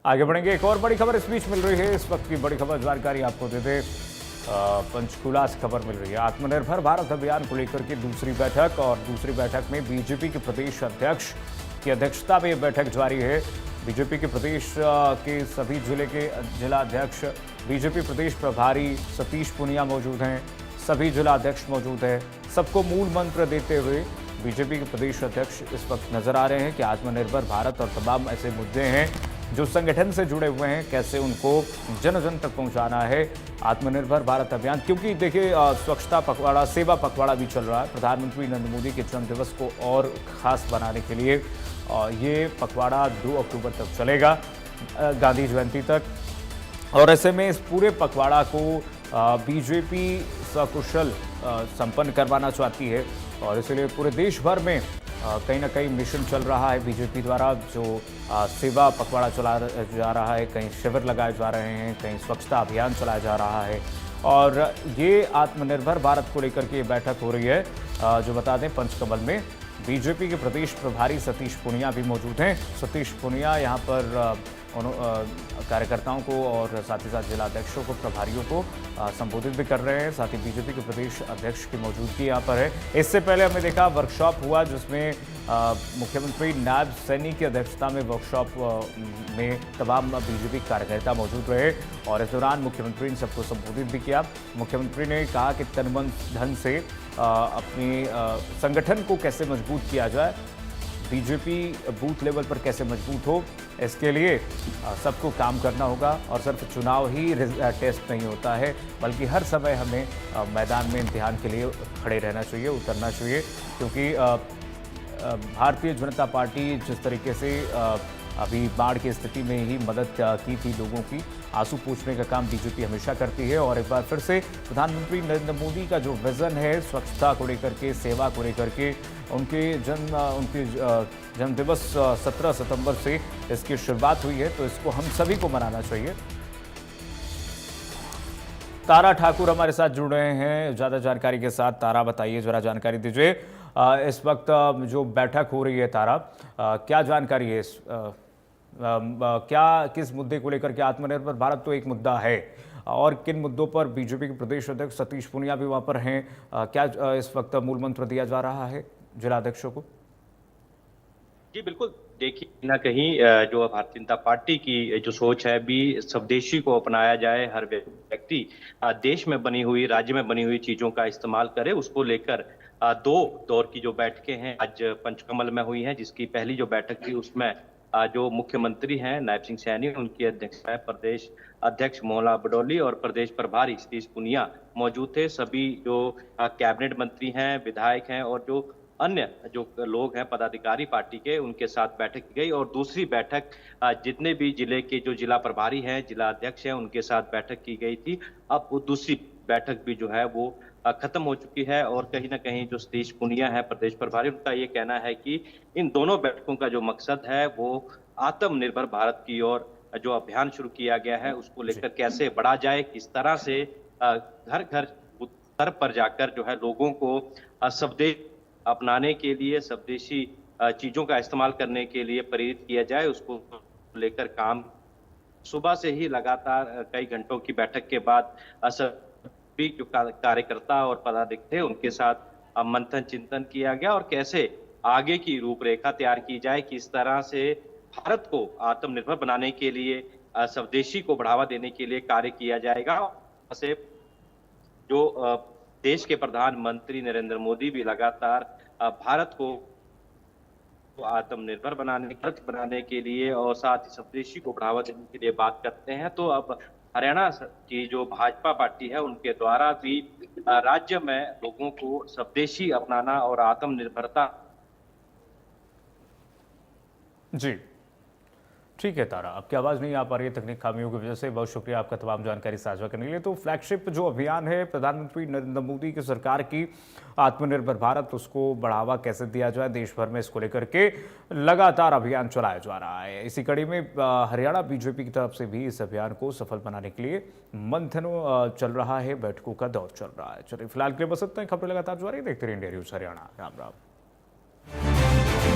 आगे बढ़ेंगे। एक और बड़ी खबर इस बीच मिल रही है। इस वक्त की बड़ी खबर जानकारी आपको दे दे, पंचकुला से खबर मिल रही है। आत्मनिर्भर भारत अभियान को लेकर के दूसरी बैठक, और दूसरी बैठक में बीजेपी के प्रदेश अध्यक्ष की अध्यक्षता में यह बैठक जारी है। बीजेपी के प्रदेश के सभी जिले के जिलाध्यक्ष, बीजेपी प्रदेश प्रभारी सतीश पुनिया मौजूद हैं, सभी जिलाध्यक्ष मौजूद हैं। सबको मूल मंत्र देते हुए बीजेपी के प्रदेश अध्यक्ष इस वक्त नजर आ रहे हैं कि आत्मनिर्भर भारत और तमाम ऐसे मुद्दे हैं जो संगठन से जुड़े हुए हैं, कैसे उनको जन जन तक पहुंचाना है। आत्मनिर्भर भारत अभियान, क्योंकि देखिए स्वच्छता पखवाड़ा, सेवा पखवाड़ा भी चल रहा है। प्रधानमंत्री नरेंद्र मोदी के जन्म दिवस को और खास बनाने के लिए ये पखवाड़ा 2 अक्टूबर तक चलेगा, गांधी जयंती तक। और ऐसे में इस पूरे पखवाड़ा को बीजेपी सकुशल संपन्न करवाना चाहती है, और इसलिए पूरे देश भर में कहीं ना कहीं मिशन चल रहा है बीजेपी द्वारा, जो सेवा पखवाड़ा चला जा रहा है। कहीं शिविर लगाए जा रहे हैं, कहीं स्वच्छता अभियान चलाया जा रहा है, और ये आत्मनिर्भर भारत को लेकर के ये बैठक हो रही है। जो बता दें, पंचकमल में बीजेपी के प्रदेश प्रभारी सतीश पुनिया भी मौजूद हैं। सतीश पुनिया यहाँ पर कार्यकर्ताओं को और साथ ही साथ जिलाध्यक्षों को, प्रभारियों को संबोधित भी कर रहे हैं। साथ ही बीजेपी के प्रदेश अध्यक्ष की मौजूदगी यहाँ पर है। इससे पहले हमने देखा वर्कशॉप हुआ, जिसमें मुख्यमंत्री नायब सैनी की अध्यक्षता में वर्कशॉप में तमाम बीजेपी कार्यकर्ता मौजूद रहे, और इस दौरान मुख्यमंत्री ने सबको संबोधित भी किया। मुख्यमंत्री ने कहा कि तन मन धन से अपनी संगठन को कैसे मजबूत किया जाए, बीजेपी बूथ लेवल पर कैसे मजबूत हो, इसके लिए सबको काम करना होगा। और सिर्फ चुनाव ही टेस्ट नहीं होता है, बल्कि हर समय हमें मैदान में इम्तिहान के लिए खड़े रहना चाहिए, उतरना चाहिए। क्योंकि भारतीय जनता पार्टी जिस तरीके से अभी बाढ़ की स्थिति में ही मदद की थी लोगों की, आंसू पूछने का काम बीजेपी हमेशा करती है। और एक बार फिर से प्रधानमंत्री नरेंद्र मोदी का जो विजन है स्वच्छता को लेकर के, सेवा को लेकर के, उनके जन्म दिवस 17 सितंबर से इसकी शुरुआत हुई है, तो इसको हम सभी को मनाना चाहिए। तारा ठाकुर हमारे साथ जुड़ रहे हैं ज़्यादा जानकारी के साथ। तारा, बताइए, जरा जानकारी दीजिए। इस वक्त जो बैठक हो रही है, तारा, क्या जानकारी है? क्या किस मुद्दे को लेकर के? आत्मनिर्भर भारत तो एक मुद्दा है, और किन मुद्दों पर बीजेपी के प्रदेश अध्यक्ष सतीश पुनिया भी वहां पर हैं? क्या इस वक्त मूल मंत्र दिया जा रहा है जिलाध्यक्षों को? जी बिल्कुल, देखिए ना, कहीं जो भारतीय जनता पार्टी की जो सोच है भी, स्वदेशी को अपनाया जाए। हर व्यक्ति देश में बनी हुई, राज्य में बनी हुई चीजों का इस्तेमाल करे, उसको लेकर 2 दौर की जो बैठकें हैं आज पंचकमल में हुई हैं। जिसकी पहली जो बैठक थी उसमें जो मुख्यमंत्री हैं नायब सिंह सैनी, उनकी अध्यक्षता में प्रदेश अध्यक्ष मोहनलाल बडौली और प्रदेश प्रभारी सतीश पुनिया मौजूद थे। सभी जो कैबिनेट मंत्री हैं, विधायक हैं, और जो अन्य जो लोग हैं पदाधिकारी पार्टी के, उनके साथ बैठक की गई। और दूसरी बैठक जितने भी जिले के जो जिला प्रभारी हैं, जिला अध्यक्ष हैं, उनके साथ बैठक की गई थी। अब वो दूसरी बैठक भी जो है वो खत्म हो चुकी है। और कहीं ना कहीं जो सतीश पुनिया है प्रदेश प्रभारी, उनका ये कहना है कि इन दोनों बैठकों का जो मकसद है वो आत्मनिर्भर भारत की ओर जो अभियान शुरू किया गया है उसको लेकर कैसे बढ़ा जाए, किस तरह से घर घर स्तर पर जाकर जो है लोगों को स्वदेश अपनाने के लिए, स्वदेशी चीजों का इस्तेमाल करने के लिए प्रेरित किया जाए, उसको लेकर काम सुबह से ही लगातार कई घंटों की बैठक के बाद सभी जो कार्यकर्ता और पदाधिकारी थे उनके साथ मंथन चिंतन किया गया, और कैसे आगे की रूपरेखा तैयार की जाए, किस तरह से भारत को आत्मनिर्भर बनाने के लिए, स्वदेशी को बढ़ावा देने के लिए कार्य किया जाएगा। से जो देश के प्रधानमंत्री नरेंद्र मोदी भी लगातार भारत को आत्मनिर्भर बनाने के लिए और साथ ही स्वदेशी को बढ़ावा देने के लिए बात करते हैं। तो अब हरियाणा की जो भाजपा पार्टी है उनके द्वारा भी राज्य में लोगों को स्वदेशी अपनाना और आत्मनिर्भरता। जी ठीक है तारा, आपकी आवाज़ नहीं आ पा रही है तकनीक खामियों की वजह से। बहुत शुक्रिया आपका तमाम जानकारी साझा करने के लिए। तो फ्लैगशिप जो अभियान है प्रधानमंत्री नरेंद्र मोदी की सरकार की, आत्मनिर्भर भारत, उसको बढ़ावा कैसे दिया जाए देश भर में, इसको लेकर के लगातार अभियान चलाया जा रहा है। इसी कड़ी में हरियाणा बीजेपी की तरफ से भी इस अभियान को सफल बनाने के लिए मंथन चल रहा है, बैठकों का दौर चल रहा है। चलिए फिलहाल के लिए बस इतना ही। खबरें लगातार जारी, देखते रहिए इंडिया न्यूज़ हरियाणा। राम राम।